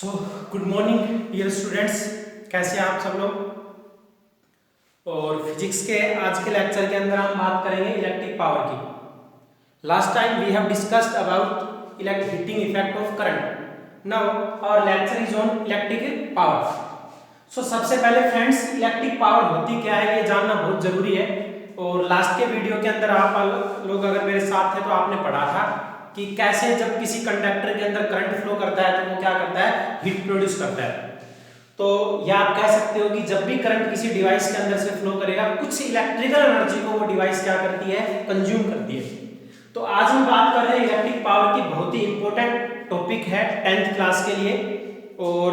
सो good morning dear students, कैसे हैं आप सब लोग। और फिजिक्स के आज के लेक्चर के अंदर हम बात करेंगे इलेक्ट्रिक पावर की। Last time we have discussed about electric heating effect of current. Now our lecture is on electric power. So सबसे पहले फ्रेंड्स, इलेक्ट्रिक पावर होती क्या है ये जानना बहुत जरूरी है। और लास्ट के वीडियो के अंदर आप लोग अगर मेरे साथ थे तो आपने पढ़ा था कि कैसे जब किसी कंडक्टर के अंदर करंट फ्लो करता है तो वो क्या करता है, हीट प्रोड्यूस करता है। तो या आप कह सकते हो कि जब भी करंट किसी डिवाइस के अंदर से फ्लो करेगा कुछ इलेक्ट्रिकल एनर्जी को वो डिवाइस क्या करती है, कंज्यूम करती है। तो आज हम बात कर रहे हैं इलेक्ट्रिक पावर की। बहुत ही इंपॉर्टेंट टॉपिक है 10th क्लास के लिए। और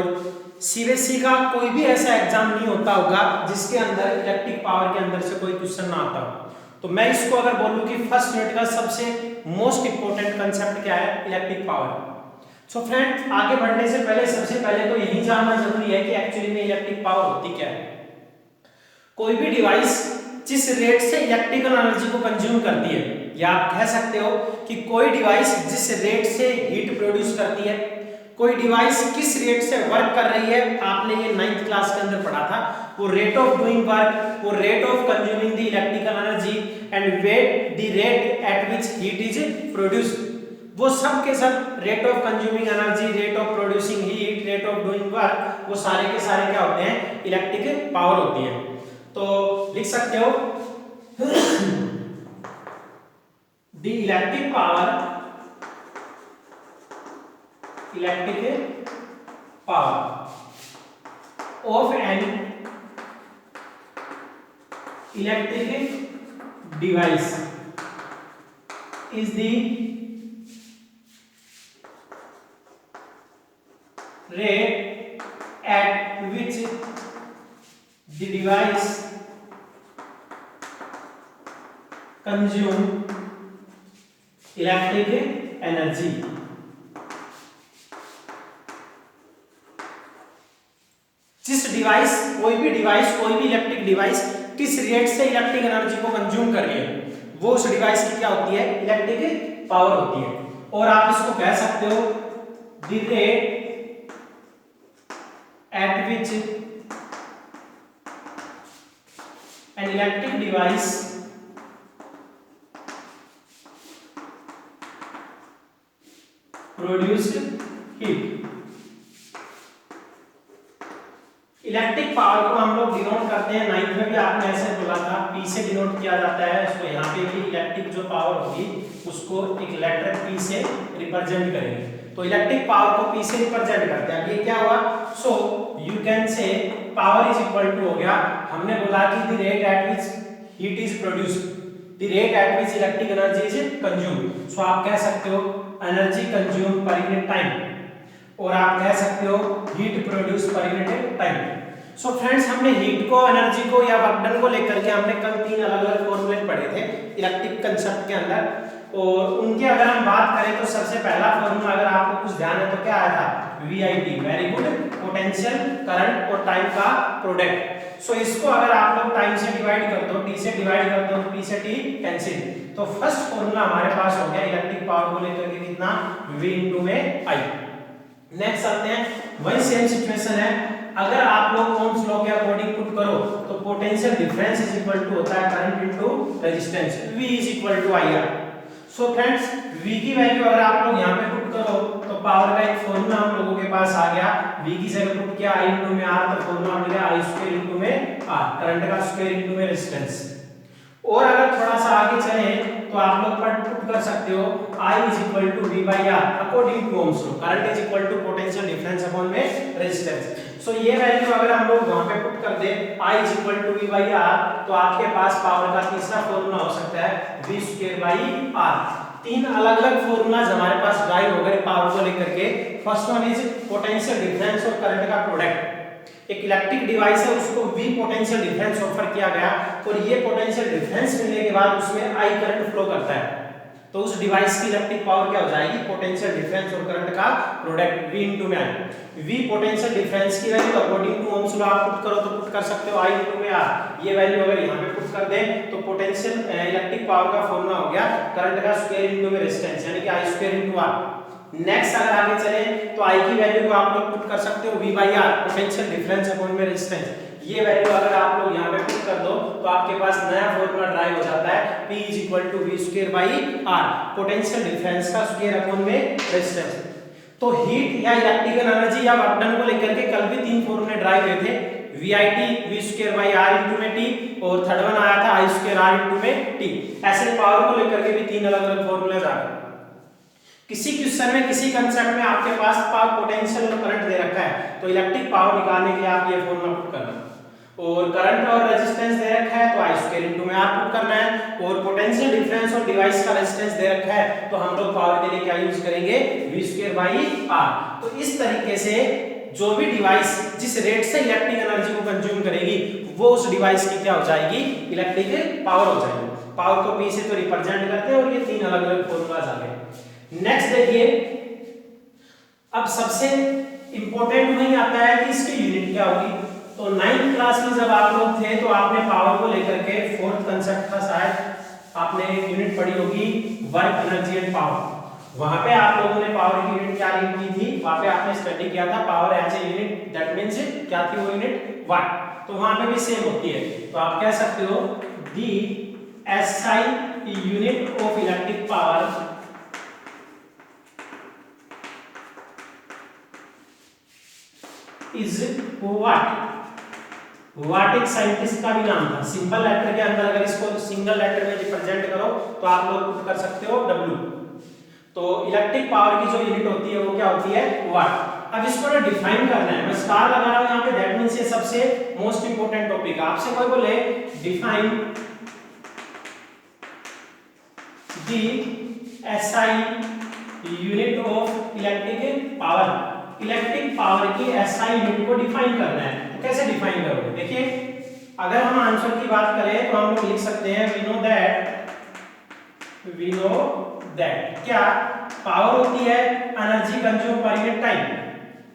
सीबीएसई का कोई भी ऐसा एग्जाम नहीं होता होगा जिसके अंदर इलेक्ट्रिक पावर के अंदर से कोई क्वेश्चन ना आता हो। तो मैं इसको अगर बोलूं कि फर्स्ट यूनिट का सबसे मोस्ट इंपोर्टेंट कंसेप्ट क्या है, इलेक्ट्रिक पावर। सो फ्रेंड्स, आगे बढ़ने से पहले सबसे पहले तो यही जानना जरूरी है कि एक्चुअली में इलेक्ट्रिक पावर होती क्या है। कोई भी डिवाइस जिस रेट से इलेक्ट्रिकल एनर्जी को कंज्यूम करती है, या आप कह सकते हो कि कोई डिवाइस जिस रेट से हीट प्रोड्यूस करती है, कोई डिवाइस किस रेट से वर्क कर रही है, आपने ये 9th क्लास के अंदर पढ़ा था। वो रेट ऑफ डूइंग वर्क, वो rate of consuming the electrical energy and what the rate at which heat is produced, वो सब के सब rate of consuming energy, rate of producing heat, rate of doing work, वो सारे के सारे क्या होते हैं, इलेक्ट्रिक पावर होती है। तो लिख सकते हो the electric power, electric power of an electric device is the rate at which the device consume electric energy। जिस डिवाइस, कोई भी इलेक्ट्रिक डिवाइस किस रेट से इलेक्ट्रिक एनर्जी को कंज्यूम कर रही है, वो उस डिवाइस की क्या होती है, इलेक्ट्रिक पावर होती है। और आप इसको कह सकते हो the rate at which an electric device produce heat. Electric power को हम लोग डिनोट करते हैं, 9th में भी आपने ऐसे बोला था, P से डिनोट किया जाता है उसको। यहाँ पे भी इलेक्ट्रिक जो पावर होगी उसको एक लेटर P से रिप्रेजेंट करेंगे। तो इलेक्ट्रिक पावर को P से रिप्रेजेंट करते हैं। अब ये क्या हुआ, so you can say power is equal to हो गया, हमने बोला कि the rate at which heat is produced, the rate at which electric energy is consumed. So आप कह सकते हो energy consume per unit time, और आप कह सकते हो heat produce per unit time. So friends, हमने हीट को, एनर्जी को या वर्क डन को लेकर के हमने कल 3 अलग-अलग फॉर्मूले पढ़े थे इलेक्ट्रिक कंसेप्ट के अंदर। और उनकी अगर हम बात करें तो सबसे पहला फॉर्मूला अगर आपको कुछ ध्यान है तो क्या आया था, VIT, very good, potential, current और टाइम का प्रोडक्ट। सो इसको अगर आप लोग टाइम से डिवाइड कर दो, T से डिवाइड कर दो तो P से T कैंसिल, तो फर्स्ट फॉर्मूला हमारे पास हो गया इलेक्ट्रिक पावर को लेकर के कितना, V into में I। नेक्स्ट आते हैं, वही सेम सिचुएशन है, अगर आप लोग ओम्स लॉ के अकॉर्डिंग पुट करो तो potential difference is equal to होता है current into resistance, V is equal to IR। So friends, V की वैल्यू अगर आप लोग यहाँ पे पुट करो तो पावर का एक फॉर्मूला हम लोगों के पास आ गया, V की जगह पुट किया I इनटू में R, तो फॉर्मूला मिल गया I स्क्वायर इनटू में R, करंट का स्क्वायर इनटू में रेजिस्टेंस। और अगर थोड़ा सा आगे चले तो आप लोग पुट कर सकते हो I is equal to V by R according to Ohm's law, current is equal to potential difference upon में रेजिस्टेंस। सो ये वैल्यू अगर हम लोग वहां पे पुट कर दे I is equal to V by R, तो आपके पास पावर का तीसरा फॉर्मूला हो सकता है V स्क्वायर बाई R। 3 अलग-अलग फॉर्मूलाज हमारे पास ड्राइव हो गए पावर को लेकर के। First one is potential difference और करंट का प्रोडक्ट। एक इलेक्ट्रिक डिवाइस है, उसको V पोटेंशियल डिफरेंस ऑफर किया गया, और ये पोटेंशियल डिफरेंस मिलने के बाद उसमें I करंट फ्लो करता है, तो उस डिवाइस की इलेक्ट्रिक पावर क्या हो जाएगी, पोटेंशियल डिफरेंस और करंट का प्रोडक्ट V इनटू में I। V पोटेंशियल डिफरेंस की value according to Ohm's law आप पुट करो तो पुट कर सकते हो I इनटू में R। ये वैल्यू अगर यहाँ पे पुट कर दें तो पोटेंशियल इलेक्ट्रिक पावर का फॉर्मूला हो गया करंट का स्क्वायर इनटू में रेजिस्टेंस, यानी कि I square into R। Next अगर आगे चले तो आई की वैल्यू को आप लोग पुट कर सकते हो v by R, potential difference upon में रेजिस्टेंस। ये वैल्यू अगर आप लोग यहाँ पे पुट कर दो तो आपके पास नया फॉर्मूला ड्राइव हो जाता है, P is equal to V square by R, potential difference का स्क्वायर अपॉन में रेजिस्टेंस। तो हीट या इलेक्ट्रिकल एनर्जी या वर्क डन को लेकर के कल भी 3 फॉर्मूले ड्राइव हुए थे, VIT v square by r into में t, और थर्ड वन आया था I स्क्वायर r इनटू में t। ऐसे पावर को लेकर के भी 3 अलग-अलग फॉर्मूले आ गए। किसी क्वेश्चन में किसी कंसेप्ट में आपके पास पावर, पोटेंशियल और करंट दे रखा है तो इलेक्ट्रिक पावर निकालने के लिए आप ये फॉर्मूला पुट करना, और करंट और रेजिस्टेंस दे रखा है तो I स्क्वायर इनटू में r पुट करना है, और पोटेंशियल डिफरेंस और डिवाइस का रेजिस्टेंस दे रखा है तो हम लोग पावर के लिए क्या यूज करेंगे, v स्क्वायर बाई r। तो इस तरीके से जो भी डिवाइस जिस रेट से इलेक्ट्रिक एनर्जी को कंज्यूम करेगी वो उस डिवाइस की क्या हो जाएगी, इलेक्ट्रिक पावर हो जाएगी। पावर को P से तो रिप्रेजेंट करते हैं, और ये 3 अलग-अलग फॉर्मूलाज आ गए। नेक्स्ट देखिए, अब सबसे इंपॉर्टेंट वही आता है कि इसकी यूनिट क्या होगी। तो 9th क्लास में जब आप लोग थे तो आपने पावर को लेकर के 4th कंसेप्ट था, शायद आपने एक यूनिट पढ़ी होगी वर्क, एनर्जी एंड पावर। वहां पे आप लोगों ने पावर की यूनिट क्या यूनिट की थी, वहां पे आपने स्टडी किया था power as a unit, that means क्या थी वो यूनिट, वाट। तो वहां पे भी सेम होती है, तो आप कह सकते हो the SI unit of electric power is watt. Watt एक साइंटिस्ट का भी नाम था। सिंपल लेटर के अंदर अगर इसको सिंगल लेटर में रिप्रेजेंट करो तो आप लोग पुट कर सकते हो W। तो इलेक्ट्रिक पावर की जो यूनिट होती है वो क्या होती है, वाट। अब इसको ना डिफाइन करना है, मैं स्टार लगा रहा हूं यहां पे, दैट मींस ये सबसे मोस्ट इंपोर्टेंट टॉपिक है। आपसे कोई बोले define the SI unit of electric power, electric power की SI यूनिट को डिफाइन करना है, तो कैसे डिफाइन करोगे। देखिए अगर हम आंसर की बात करें तो हम लोग लिख सकते हैं वी नो दैट क्या पावर होती है energy consume per unit time,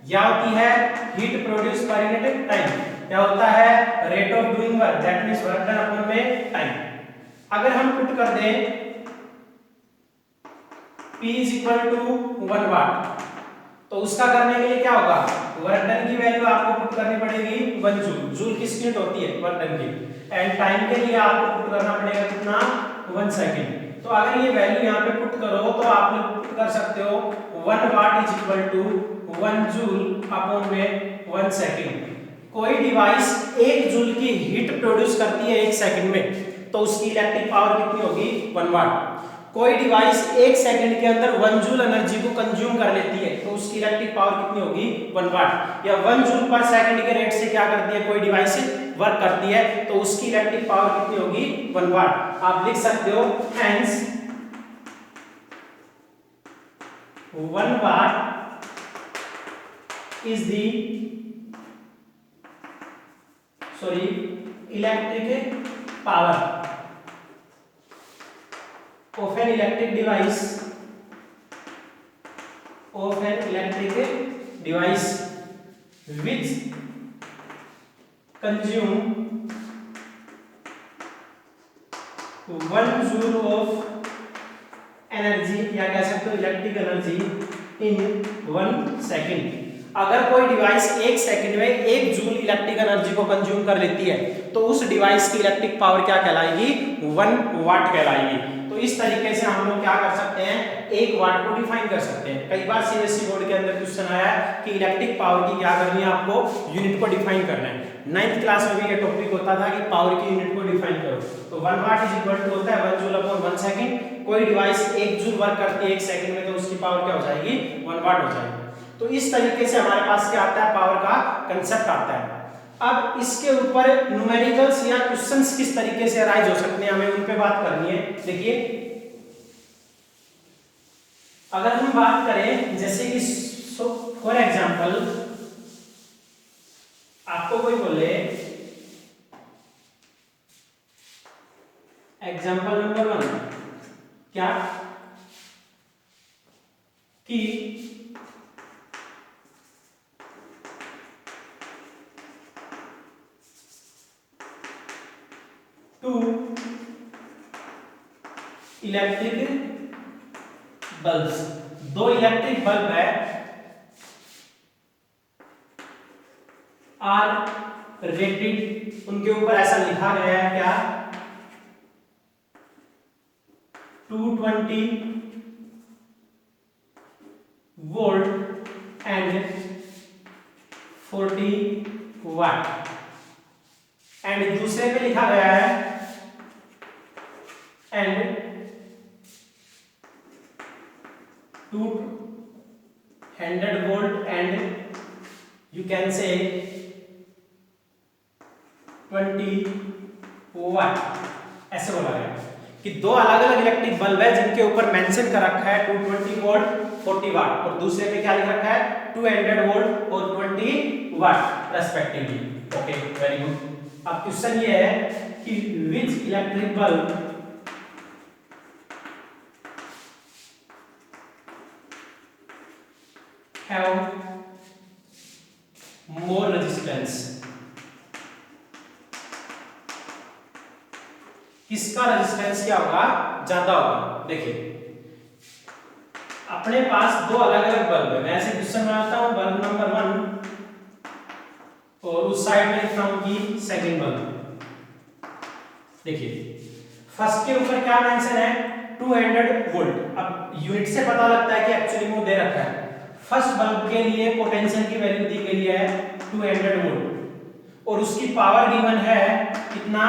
या होती है heat produce per unit time, या होता है rate of doing work, that means work done upon में टाइम। अगर हम पुट कर दें P इज इक्वल टू 1 वाट, तो उसका करने के लिए क्या होगा, वर्क डन की वैल्यू आपको पुट करनी पड़ेगी 1 जूल। जूल किस यूनिट होती है, वर्क डन की, एंड टाइम के लिए आपको पुट करना पड़ेगा कितना, 1 सेकंड। तो अगर ये वैल्यू यहाँ पे पुट करो तो आप लोग पुट कर सकते हो 1 watt is equal to 1 joule upon में 1 सेकंड। कोई डिवाइस 1 जूल की हीट प्रोड्यूस करती है 1 सेकंड में, तो उसकी इलेक्ट्रिक पावर कितनी होगी, 1 वाट। कोई डिवाइस 1 सेकंड के अंदर 1 जूल एनर्जी को कंज्यूम कर लेती है तो उसकी इलेक्ट्रिक पावर कितनी होगी, 1 वाट। या 1 जूल पर सेकंड के रेट से क्या करती है कोई डिवाइस वर्क करती है तो उसकी इलेक्ट्रिक पावर कितनी होगी, 1 वाट। आप लिख सकते हो hence 1 watt is the electric power of an electric device which consume 1 joule of energy, या कह सकते हो इलेक्ट्रिक एनर्जी in 1 सेकेंड। अगर कोई डिवाइस 1 सेकंड में 1 जूल इलेक्ट्रिक एनर्जी को कंज्यूम कर लेती है तो उस डिवाइस की इलेक्ट्रिक पावर क्या कहलाएगी, 1 वाट कहलाएगी। तो इस तरीके से हम लोग क्या कर सकते हैं, 1 वाट को डिफाइन कर सकते हैं। कई बार सीबीएसई बोर्ड के अंदर क्वेश्चन आया है कि इलेक्ट्रिक पावर की क्या करनी है, आपको यूनिट को डिफाइन करना है। 9th क्लास में भी ये टॉपिक होता था कि पावर की यूनिट को डिफाइन करो। तो 1 वाट इज इक्वल टू होता है 1 जूल अपॉन 1 सेकंड। कोई डिवाइस 1 जूल वर्क करती है 1 सेकंड में तो उसकी पावर क्या हो जाएगी, 1 वाट हो जाएगी। तो इस तरीके से हमारे पास क्या आता है, पावर का कंसेप्ट आता है। अब इसके ऊपर न्यूमेरिकल्स या क्वेश्चंस किस तरीके से अराइज हो सकते हैं, हमें उन पे बात करनी है। देखिए अगर हम बात करें जैसे कि फॉर एग्जांपल आपको कोई बोले एग्जांपल नंबर 1 क्या कि टू इलेक्ट्रिक बल्ब्स दो इलेक्ट्रिक बल्ब है आर रेटेड, उनके ऊपर ऐसा लिखा गया है क्या, 220 वोल्ट एंड 40 वाट, एंड दूसरे पे लिखा गया है and 200 volt and you can say 20 वाट, ऐसे बोला गया कि दो अलग अलग इलेक्ट्रिक बल्ब है जिनके ऊपर मेंशन कर रखा है 220 वोल्ट 40 वाट, और दूसरे पे क्या लिख रखा है 200 वोल्ट और 20 वाट रेस्पेक्टिवली। Okay, very good. अब क्वेश्चन ये है कि विच electric bulb have more resistance, किसका रेजिस्टेंस क्या होगा, ज्यादा होगा। देखिए अपने पास दो अलग अलग बल्ब है, मैं ऐसे क्वेश्चन बनाता हूं, बल्ब नंबर 1 और उस साइड में लिखता हूं कि सेकंड बल्ब। देखिए फर्स्ट के ऊपर क्या मेंशन है 200 वोल्ट। अब यूनिट से पता लगता है कि एक्चुअली में वो दे रखा है, फर्स्ट बल्ब के लिए पोटेंशियल की वैल्यू दी गई है 200 वोल्ट और उसकी पावर गिवन है कितना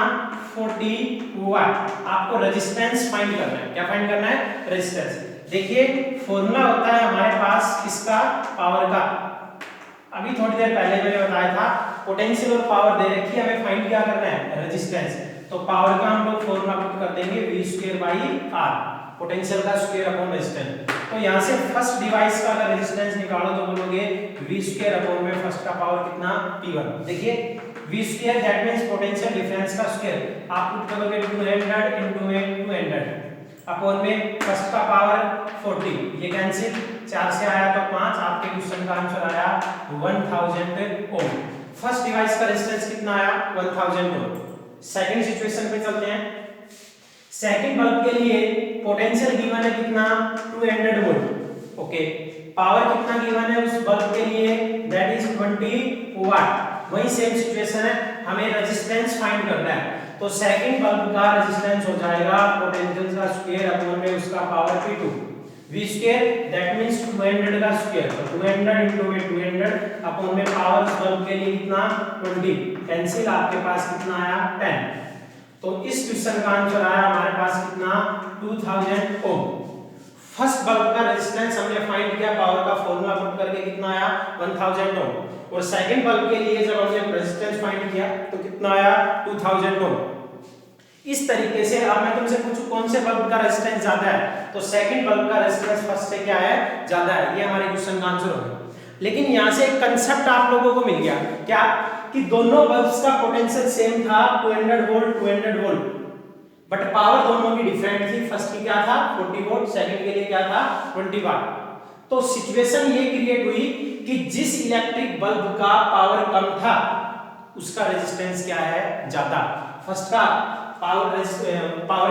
40 वाट। आपको रेजिस्टेंस फाइंड करना है, क्या फाइंड करना है, रेजिस्टेंस। देखिए फॉर्मूला होता है हमारे पास किसका, पावर का। अभी थोड़ी देर पहले मैंने बताया था पोटेंशियल और पावर दे रखी है, हमें फाइंड क्या करना है, रेजिस्टेंस। तो पावर का हम लोग फॉर्मूला पुट कर देंगे v²/r, पोटेंशियल का स्क्वायर अपॉन रेजिस्टेंस। तो यहां से फर्स्ट डिवाइस का अगर रेजिस्टेंस निकालो तो बोलोगे v² अपॉन में फर्स्ट का पावर कितना p1। देखिए v² that means potential difference का स्क्वायर, आप पुट करोगे 200 इनटू में 200 अपॉन में फर्स्ट का पावर 40, ये कैंसिल, 4 से आया तो 5, आपके क्वेश्चन का आंसर आया 1000 ओम। फर्स्ट डिवाइस का रेजिस्टेंस कितना आया 1000 ओम। सेकंड सिचुएशन पे चलते हैं। सेकंड बल्ब के लिए पोटेंशियल गिवन है कितना 200 वोल्ट। ओके, पावर कितना गिवन है उस बल्ब के लिए, दैट इज 20 वाट। वही सेम सिचुएशन है, हमें रेजिस्टेंस फाइंड करना है। तो सेकंड बल्ब का रेजिस्टेंस हो जाएगा पोटेंशियल का स्क्वायर अपॉन में उसका power p2, v² that means 200 का स्क्वायर, तो 200 इनटू में 200 अपॉन में पावर उस बल्ब के लिए कितना 20, कैंसिल, आपके पास कितना आया 10। तो इस क्वेश्चन का आंसर आया हमारे पास कितना 2000 ओम। फर्स्ट बल्ब का रेजिस्टेंस हमने फाइंड किया, पावर का फॉर्मूला पुट करके कितना आया 1000 ओम, और सेकंड बल्ब के लिए जब हमने रेजिस्टेंस फाइंड किया तो कितना आया 2000 ओम। इस तरीके से अब मैं तुमसे पूछूं कौन से बल्ब का रेजिस्टेंस ज्यादा है, तो सेकंड बल्ब का रेजिस्टेंस फर्स्ट से क्या है, ज्यादा है। ये हमारे क्वेश्चन का आंसर होगा। लेकिन यहां से एक कांसेप्ट आप लोगों को मिल गया, क्या कि दोनों बल्ब्स का पोटेंशियल सेम था 200 वोल्ट 200 वोल्ट, बट पावर दोनों की डिफरेंट थी। फर्स्ट की क्या था 40 वोल्ट, सेकंड के लिए क्या था 20 वाट। तो सिचुएशन ये क्रिएट हुई कि जिस इलेक्ट्रिक बल्ब का पावर कम था उसका रेजिस्टेंस क्या है, ज्यादा। फर्स्ट का पावर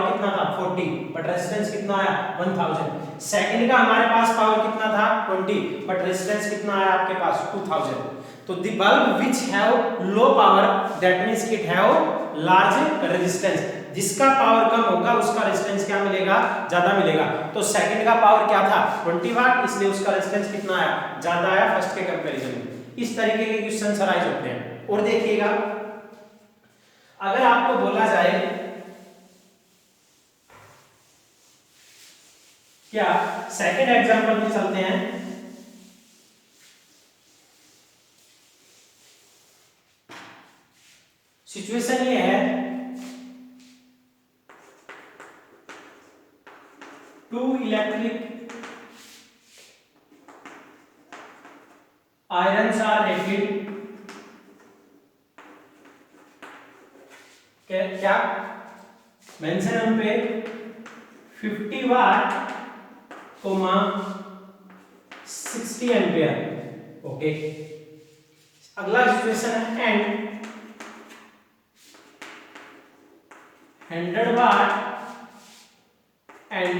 कितना था 40, बट रेजिस्टेंस कितना आया 1000। सेकंड का हमारे पास पावर कितना था 20, बट रेजिस्टेंस कितना आया आपके पास 2000। तो the bulb which have low power that means it have large resistance, जिसका पावर कम होगा उसका रेजिस्टेंस क्या मिलेगा, ज्यादा मिलेगा। तो सेकंड का पावर क्या था 20 वाट, इसलिए उसका रेजिस्टेंस कितना आया, ज्यादा आया फर्स्ट के कंपैरिजन में। इस तरीके के क्वेश्चंस अराइज होते हैं। और देखिएगा अगर आपको बोला जाए क्या, सेकंड एग्जांपल में चलते हैं। सिचुएशन ये है 2 इलेक्ट्रिक आयरन्स आर रेटेड, क्या मेंशन हम पे 50 वाट 60 एम्पियर। ओके, अगला सिचुएशन है and 100 watt and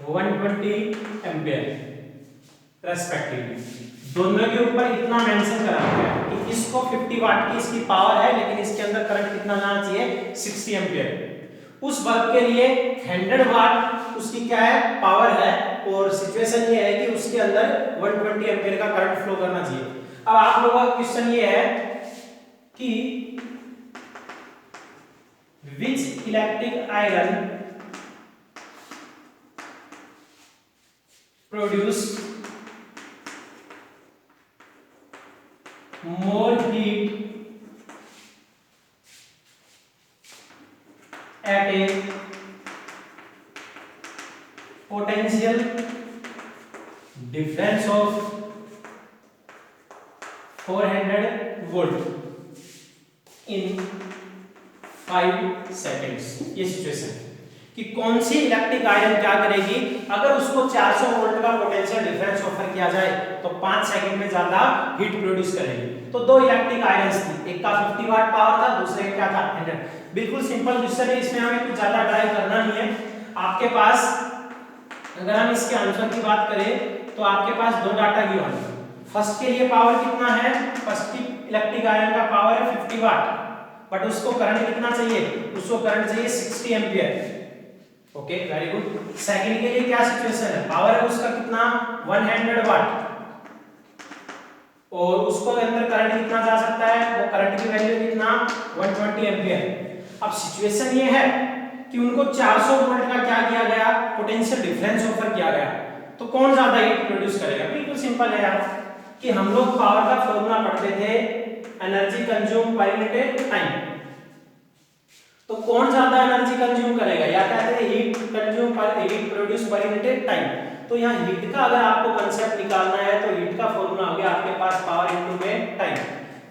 120 ampere respectively. दोनों के ऊपर इतना मेंशन करा गया है कि इसको 50 वाट की इसकी पावर है, लेकिन इसके अंदर करंट कितना जाना चाहिए 60 एम्पियर। उस बल्ब के लिए 100 वाट उसकी क्या है पावर है, और सिचुएशन ये है कि उसके अंदर 120 एम्पियर का करंट फ्लो करना चाहिए। अब आप लोगों का क्वेश्चन ये है कि विच electric iron produce more heat at a potential difference of 400 volt in 5 seconds। ये सिचुएशन कि कौन सी इलेक्ट्रिक आयरन क्या करेगी अगर उसको 400 वोल्ट का पोटेंशियल डिफरेंस ऑफर किया जाए तो 5 सेकंड में ज्यादा हीट प्रोड्यूस करेगी। तो दो इलेक्ट्रिक आयरन्स थी, एक का 50 वाट पावर था, दूसरे का क्या था 100। बिल्कुल सिंपल क्वेश्चन है, इसमें हमें कुछ ज्यादा ट्राई करना नहीं है। आपके पास अगर हम इसके आंसर की बात करें तो आपके पास दो डाटा गिवन है। फर्स्ट के लिए पावर कितना है, फर्स्ट की इलेक्ट्रिक आयरन का पावर है 50 वाट, बट उसको करंट कितना चाहिए, उसको करंट चाहिए 60 ampere. Okay very good. Second के लिए क्या सिचुएशन है, पावर है उसका कितना 100 वाट, और उसको अंदर करंट कितना जा सकता है, वो करंट की वैल्यू कितना 120 एम्पियर। अब सिचुएशन ये है कि उनको 400 वोल्ट का क्या किया गया पोटेंशियल डिफरेंस ऑफर किया गया, तो कौन ज्यादा हीट प्रोड्यूस करेगा। बिल्कुल सिंपल है यार कि हम लोग पावर का फॉर्मूला पढ़ते थे energy consume per unit time. तो कौन ज्यादा एनर्जी कंज्यूम करेगा, या कहते हैं हीट कंज्यूम पर heat produce per unit time. तो यहाँ हीट का अगर आपको कांसेप्ट निकालना है तो हीट का फॉर्मूला हो गया आपके पास पावर इनटू में टाइम।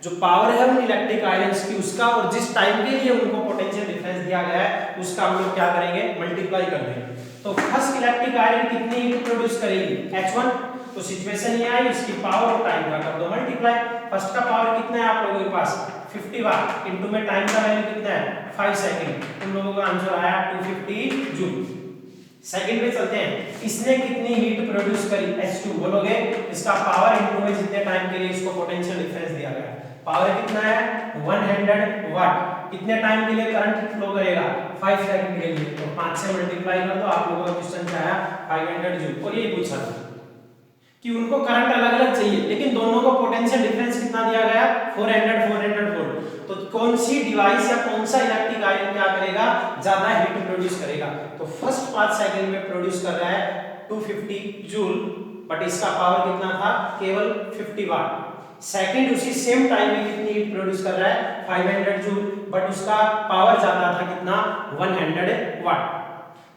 जो पावर है उन इलेक्ट्रिक आयरन्स की उसका, और जिस टाइम के लिए उनको पोटेंशियल डिफरेंस दिया गया है उसका हम लोग क्या करेंगे मल्टीप्लाई कर देंगे। तो फर्स्ट इलेक्ट्रिक आयरन कितनी हीट प्रोड्यूस करेगी H1। तो सिचुएशन ये आई, इसकी पावर और टाइम का कर दो मल्टीप्लाई। फर्स्ट का पावर कितना है आप लोगों के पास 50 वाट, इनटू में टाइम का वैल्यू कितना है 5 सेकंड। तुम लोगों का आंसर आया 250 जूल। सेकंड पे चलते हैं, इसने कितनी हीट प्रोड्यूस करी H2 बोलोगे, इसका पावर इनटू में जितने टाइम के लिए इसको पोटेंशियल डिफरेंस दिया गया। पावर कितना है 100 वाट, कितने टाइम के लिए करंट फ्लो करेगा 5 सेकंड के लिए। तो 5 से मल्टीप्लाई कर दो, आप लोगों का क्वेश्चन क्या आया 500 जूल। और ये पूछा था कि उनको करंट अलग अलग चाहिए, लेकिन दोनों को पोटेंशियल डिफरेंस कितना दिया गया 400 वोल्ट। तो कौन सी डिवाइस या कौन सा इलेक्ट्रिक आयरन क्या करेगा ज्यादा हीट प्रोड्यूस करेगा। तो फर्स्ट 5 सेकंड में प्रोड्यूस कर रहा है 250 जूल, बट इसका पावर कितना था केवल 50 वाट। सेकंड उसी सेम टाइम में कितनी हीट प्रोड्यूस कर रहा है 500 जूल, बट उसका पावर ज्यादा था कितना 100 वाट।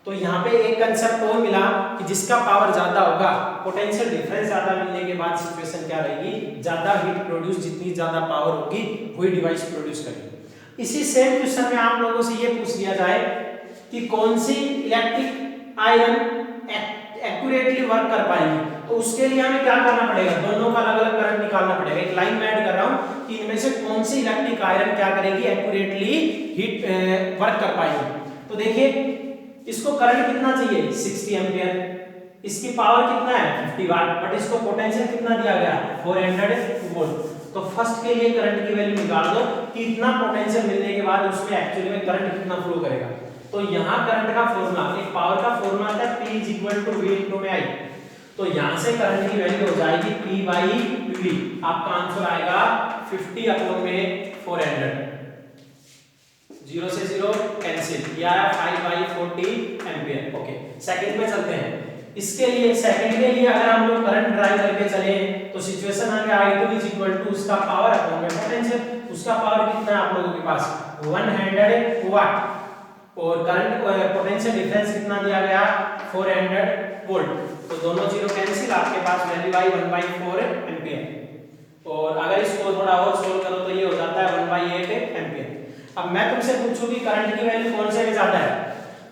तो यहाँ पे एक कंसेप्ट और मिला कि जिसका पावर ज्यादा होगा, पोटेंशियल डिफरेंस ज्यादा मिलने के बाद सिचुएशन क्या रहेगी, ज्यादा हीट प्रोड्यूस, जितनी ज्यादा पावर होगी वही डिवाइस प्रोड्यूस करेगी। इसी सेम क्वेश्चन में आप लोगों से ये पूछ लिया जाए कि कौन सी इलेक्ट्रिक आयरन एक्यूरेटली वर्क कर पाएगी, तो उसके लिए हमें क्या करना पड़ेगा, दोनों का अलग अलग करंट निकालना पड़ेगा। एक लाइन में ऐड कर रहा हूं कि इनमें से कौन सी इलेक्ट्रिक आयरन क्या करेगी एक्यूरेटली हीट वर्क कर पाएगी। तो देखिए इसको करंट कितना चाहिए 60 एम्पियर, इसकी पावर कितना है 50 वाट, बट इसको पोटेंशियल कितना दिया गया 400 वोल्ट। तो फर्स्ट के लिए करंट की वैल्यू निकाल दो कि इतना पोटेंशियल मिलने के बाद उसमें एक्चुअली में करंट कितना फ्लो करेगा। तो यहाँ करंट का फॉर्मूला, एक पावर का फॉर्मूला आता है P = V × I। तो यहाँ से करंट की वैल्यू हो जाएगी P/V। आपका आंसर आएगा 50/400। 0 से 0 कैंसिल, या 5/40 एम्पियर। ओके सेकंड पे चलते हैं। इसके लिए सेकंड के लिए अगर हम लोग करंट ड्राइव करके चले तो सिचुएशन आ गया I2 = उसका पावर अपॉन में पोटेंशियल। उसका पावर कितना है आप लोगों के पास 100 वाट, और करंट पोटेंशियल डिफरेंस कितना दिया गया 400 वोल्ट। तो दोनों जीरो कैंसिल, आपके पास वैल्यू आई 1/4 एम्पियर। और अगर इसको थोड़ा और सोल्व करो तो ये हो जाता है 1/8 एम्पियर। अब मैं तुमसे पूछूं कि करंट की वैल्यू कौन से में ज्यादा है,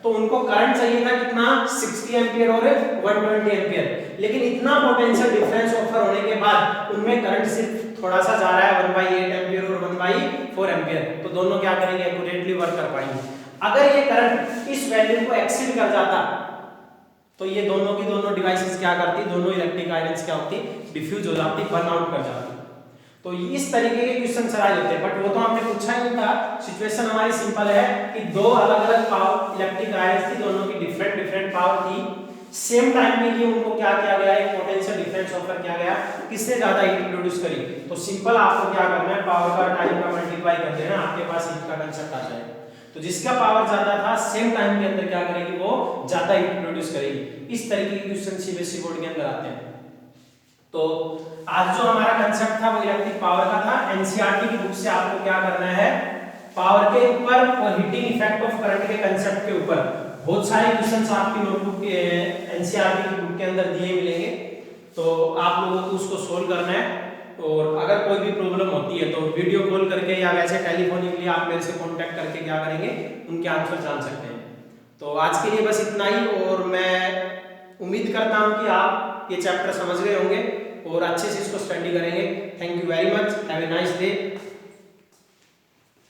तो उनको करंट चाहिए था कितना 60 एम्पियर और 120 एम्पियर, लेकिन इतना पोटेंशियल डिफरेंस ऑफर होने के बाद उनमें करंट सिर्फ थोड़ा सा जा रहा है 1/8 एम्पियर और 1/4 एम्पियर। तो दोनों क्या करेंगे एक्यूरेटली वर्क कर पाएंगे। अगर ये करंट इस वैल्यू को एक्सीड कर जाता तो ये दोनों की दोनों डिवाइसेस क्या करती, दोनों इलेक्ट्रिक आयरन्स क्या होती, डिफ्यूज हो जाती, बर्न आउट कर जाती। तो इस तरीके के क्वेश्चन आए होते हैं, बट वो तो हमने पूछा ही नहीं था। सिचुएशन हमारी सिंपल है कि दो अलग अलग पावर इलेक्ट्रिक आयरन्स थी, दोनों की डिफरेंट डिफरेंट पावर थी, सेम टाइम में ही उनको क्या किया गया, एक पोटेंशियल डिफरेंस ऑफर किया गया, किसने ज्यादा हीट प्रोड्यूस करी। तो सिंपल आपको क्या करना है, पावर का टाइम का मल्टीप्लाई कर देना, आपके पास हीट का कंसेप्ट आ जाएगा। तो जिसका पावर ज्यादा था सेम टाइम के अंदर क्या करेगी, वो ज्यादा हीट प्रोड्यूस करेगी। इस तरीके के क्वेश्चन सीबीएसई बोर्ड के अंदर आते हैं। तो आज जो हमारा कंसेप्ट था वो इलेक्ट्रिक पावर का था। एनसीईआरटी की बुक से आपको क्या करना है, पावर के ऊपर और हीटिंग इफेक्ट ऑफ करंट के कंसेप्ट के ऊपर बहुत सारे क्वेश्चंस आपकी नोटबुक के एनसीईआरटी की बुक के अंदर दिए मिलेंगे। तो आप लोगों को उसको सोल्व करना है, और अगर कोई भी प्रॉब्लम होती है तो वीडियो कॉल करके या वैसे टेलीफोनिकली आप मेरे से कांटेक्ट करके क्या करेंगे, उनके आंसर जान सकते हैं। तो आज के लिए बस इतना ही, और मैं उम्मीद करता हूं कि आप ये चैप्टर समझ गए होंगे और अच्छे से इसको स्टडी करेंगे। Thank you very much, have a nice day.